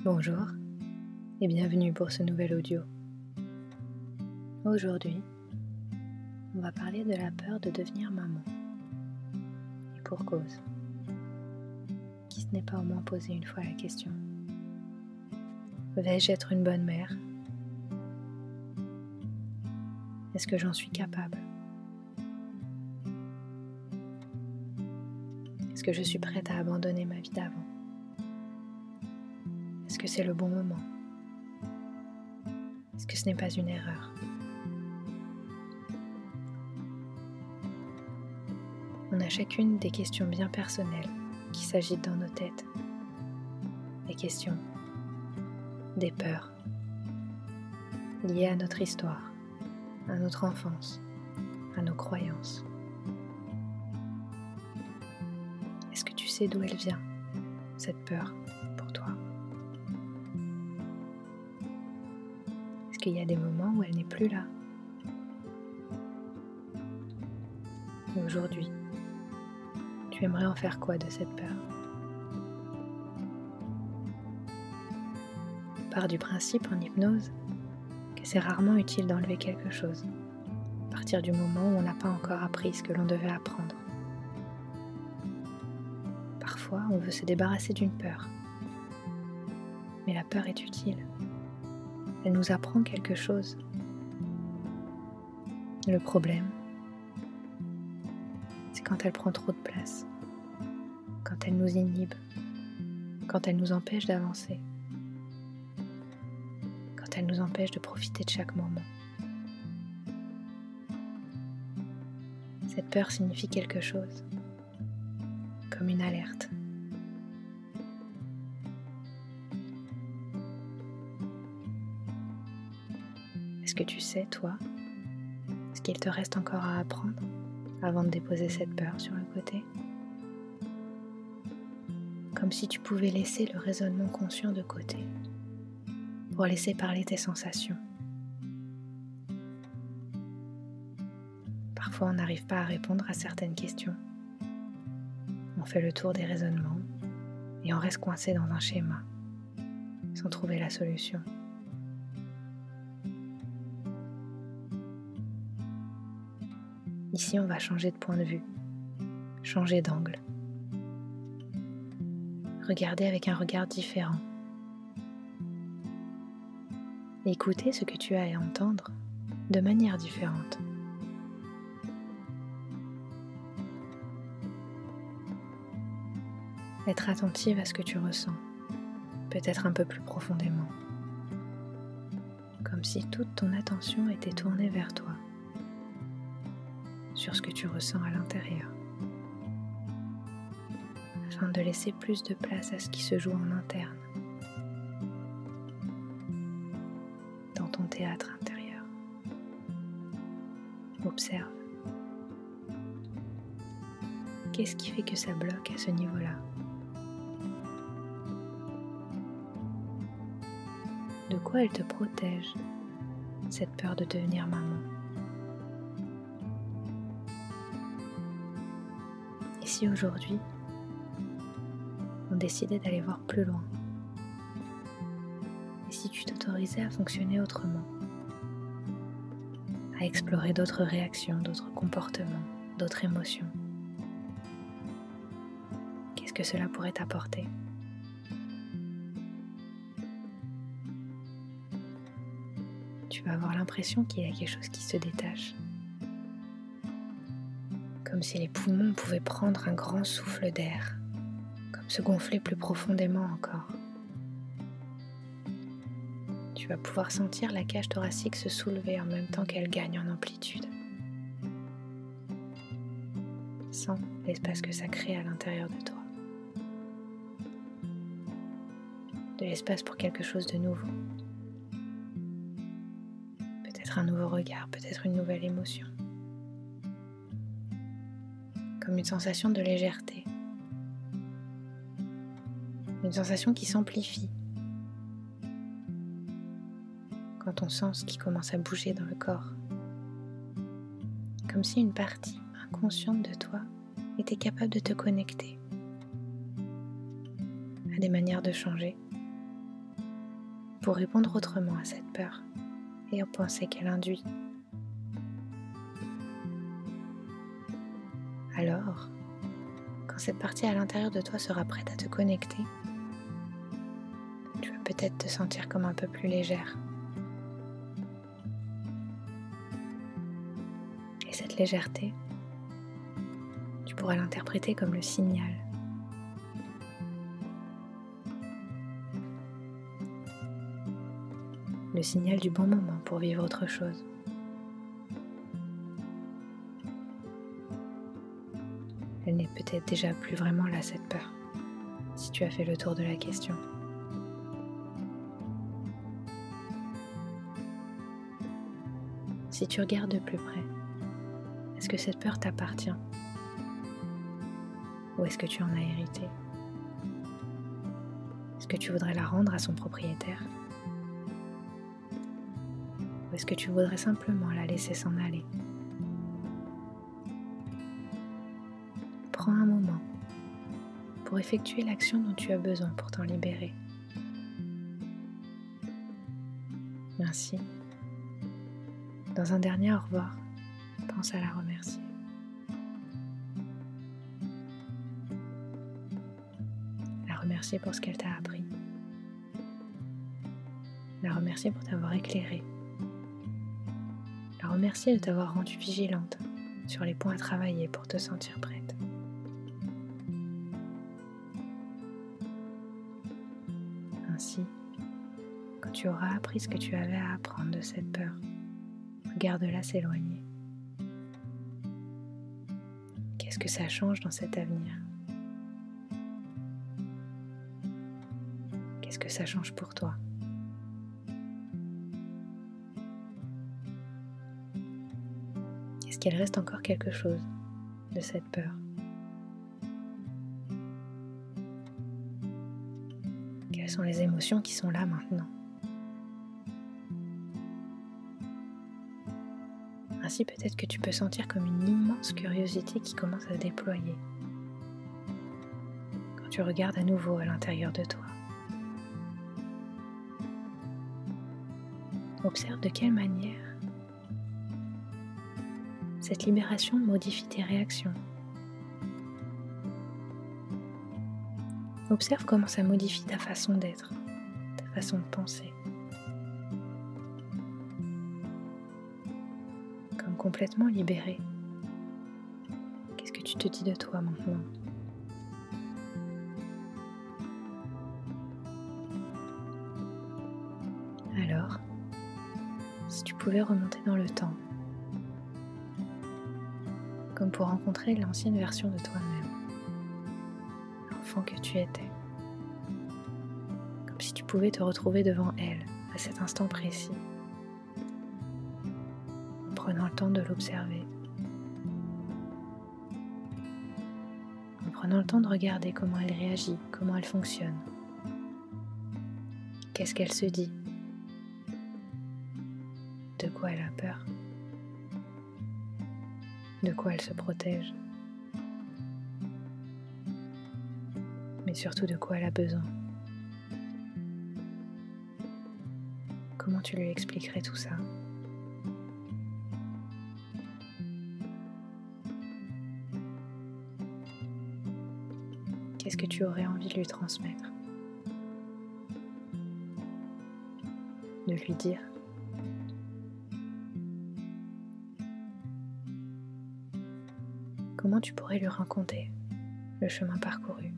Bonjour et bienvenue pour ce nouvel audio. Aujourd'hui, on va parler de la peur de devenir maman. Et pour cause. Qui se n'est pas au moins posé une fois la question. Vais-je être une bonne mère? Est-ce que j'en suis capable? Est-ce que je suis prête à abandonner ma vie d'avant? Est-ce que c'est le bon moment? Est-ce que ce n'est pas une erreur? On a chacune des questions bien personnelles qui s'agitent dans nos têtes. Des questions, des peurs, liées à notre histoire, à notre enfance, à nos croyances. Est-ce que tu sais d'où elle vient, cette peur, pour toi? Est-ce qu'il y a des moments où elle n'est plus là? Et aujourd'hui, tu aimerais en faire quoi de cette peur? On part du principe en hypnose que c'est rarement utile d'enlever quelque chose, à partir du moment où on n'a pas encore appris ce que l'on devait apprendre. Parfois, on veut se débarrasser d'une peur, mais la peur est utile. Elle nous apprend quelque chose. Le problème, c'est quand elle prend trop de place, quand elle nous inhibe, quand elle nous empêche d'avancer, quand elle nous empêche de profiter de chaque moment. Cette peur signifie quelque chose, comme une alerte. Est-ce que tu sais, toi, ce qu'il te reste encore à apprendre avant de déposer cette peur sur le côté? Comme si tu pouvais laisser le raisonnement conscient de côté pour laisser parler tes sensations. Parfois, on n'arrive pas à répondre à certaines questions. On fait le tour des raisonnements et on reste coincé dans un schéma sans trouver la solution. Ici, on va changer de point de vue, changer d'angle. Regarder avec un regard différent. Écouter ce que tu as à entendre de manière différente. Être attentive à ce que tu ressens, peut-être un peu plus profondément. Comme si toute ton attention était tournée vers toi, sur ce que tu ressens à l'intérieur, afin de laisser plus de place à ce qui se joue en interne, dans ton théâtre intérieur. Observe. Qu'est-ce qui fait que ça bloque à ce niveau-là? De quoi elle te protège, cette peur de devenir maman? Et si aujourd'hui, on décidait d'aller voir plus loin? Et si tu t'autorisais à fonctionner autrement? À explorer d'autres réactions, d'autres comportements, d'autres émotions? Qu'est-ce que cela pourrait t'apporter? Tu vas avoir l'impression qu'il y a quelque chose qui se détache. Comme si les poumons pouvaient prendre un grand souffle d'air, comme se gonfler plus profondément encore. Tu vas pouvoir sentir la cage thoracique se soulever en même temps qu'elle gagne en amplitude. Sens l'espace que ça crée à l'intérieur de toi. De l'espace pour quelque chose de nouveau. Peut-être un nouveau regard, peut-être une nouvelle émotion. Comme une sensation de légèreté. Une sensation qui s'amplifie. Quand on sent ce qui commence à bouger dans le corps. Comme si une partie inconsciente de toi était capable de te connecter à des manières de changer, pour répondre autrement à cette peur et aux pensées qu'elle induit. Alors, quand cette partie à l'intérieur de toi sera prête à te connecter, tu vas peut-être te sentir comme un peu plus légère. Et cette légèreté, tu pourras l'interpréter comme le signal. Le signal du bon moment pour vivre autre chose. Elle n'est peut-être déjà plus vraiment là, cette peur, si tu as fait le tour de la question. Si tu regardes de plus près, est-ce que cette peur t'appartient? Ou est-ce que tu en as hérité? Est-ce que tu voudrais la rendre à son propriétaire? Ou est-ce que tu voudrais simplement la laisser s'en aller? Prends un moment pour effectuer l'action dont tu as besoin pour t'en libérer. Ainsi, dans un dernier au revoir, pense à la remercier. La remercier pour ce qu'elle t'a appris. La remercier pour t'avoir éclairé. La remercier de t'avoir rendue vigilante sur les points à travailler pour te sentir prête. Ainsi, quand tu auras appris ce que tu avais à apprendre de cette peur, regarde-la s'éloigner. Qu'est-ce que ça change dans cet avenir? Qu'est-ce que ça change pour toi? Est-ce qu'il reste encore quelque chose de cette peur? Quelles sont les émotions qui sont là maintenant? Ainsi, peut-être que tu peux sentir comme une immense curiosité qui commence à se déployer quand tu regardes à nouveau à l'intérieur de toi. Observe de quelle manière cette libération modifie tes réactions. Observe comment ça modifie ta façon d'être, ta façon de penser. Comme complètement libéré, qu'est-ce que tu te dis de toi maintenant? Alors, si tu pouvais remonter dans le temps, comme pour rencontrer l'ancienne version de toi-même, l'enfant que tu étais, comme si tu pouvais te retrouver devant elle à cet instant précis, en prenant le temps de l'observer, en prenant le temps de regarder comment elle réagit, comment elle fonctionne, qu'est-ce qu'elle se dit, de quoi elle a peur, de quoi elle se protège, mais surtout de quoi elle a besoin. Comment tu lui expliquerais tout ça? Qu'est-ce que tu aurais envie de lui transmettre? De lui dire? Comment tu pourrais lui raconter le chemin parcouru?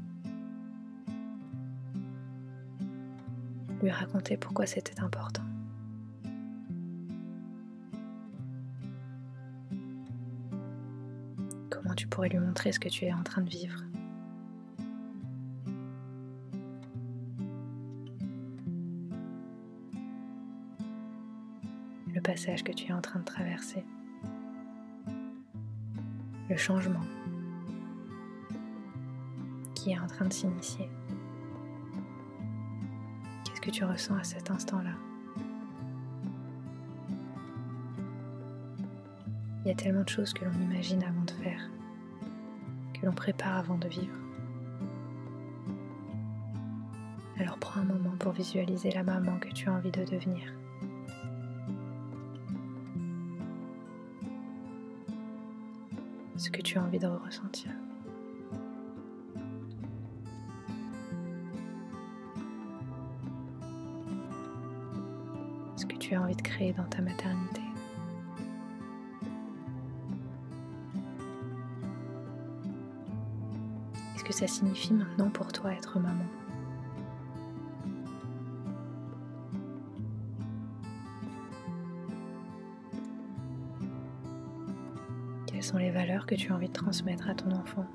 Lui raconter pourquoi c'était important. Comment tu pourrais lui montrer ce que tu es en train de vivre? Le passage que tu es en train de traverser. Le changement qui est en train de s'initier. Qu'est-ce que tu ressens à cet instant-là? Il y a tellement de choses que l'on imagine avant de faire, que l'on prépare avant de vivre. Alors prends un moment pour visualiser la maman que tu as envie de devenir. Ce que tu as envie de ressentir. Ce que tu as envie de créer dans ta maternité. Qu'est-ce que ça signifie maintenant pour toi être maman ? Quelles sont les valeurs que tu as envie de transmettre à ton enfant ?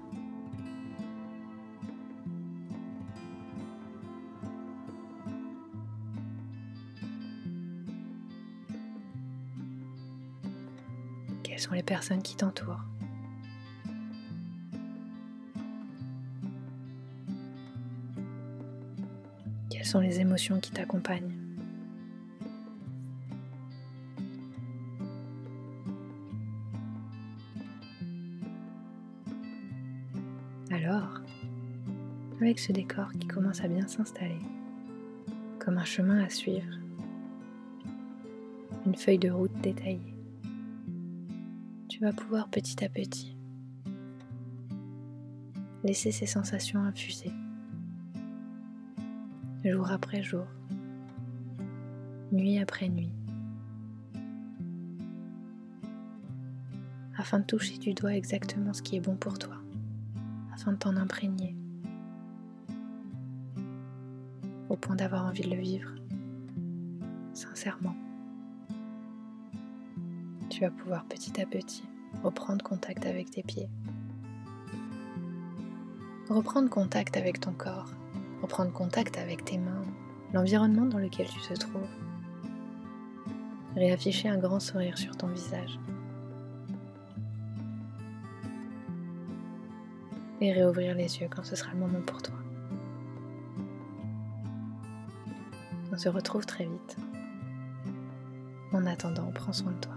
Quelles sont les personnes qui t'entourent ? Quelles sont les émotions qui t'accompagnent ? Alors, avec ce décor qui commence à bien s'installer, comme un chemin à suivre, une feuille de route détaillée, tu vas pouvoir petit à petit laisser ces sensations infuser, jour après jour, nuit après nuit, afin de toucher du doigt exactement ce qui est bon pour toi, afin de t'en imprégner, au point d'avoir envie de le vivre, sincèrement. Tu vas pouvoir petit à petit reprendre contact avec tes pieds, reprendre contact avec ton corps, reprendre contact avec tes mains, l'environnement dans lequel tu te trouves, réafficher un grand sourire sur ton visage et réouvrir les yeux quand ce sera le moment pour toi. On se retrouve très vite. En attendant, prends soin de toi.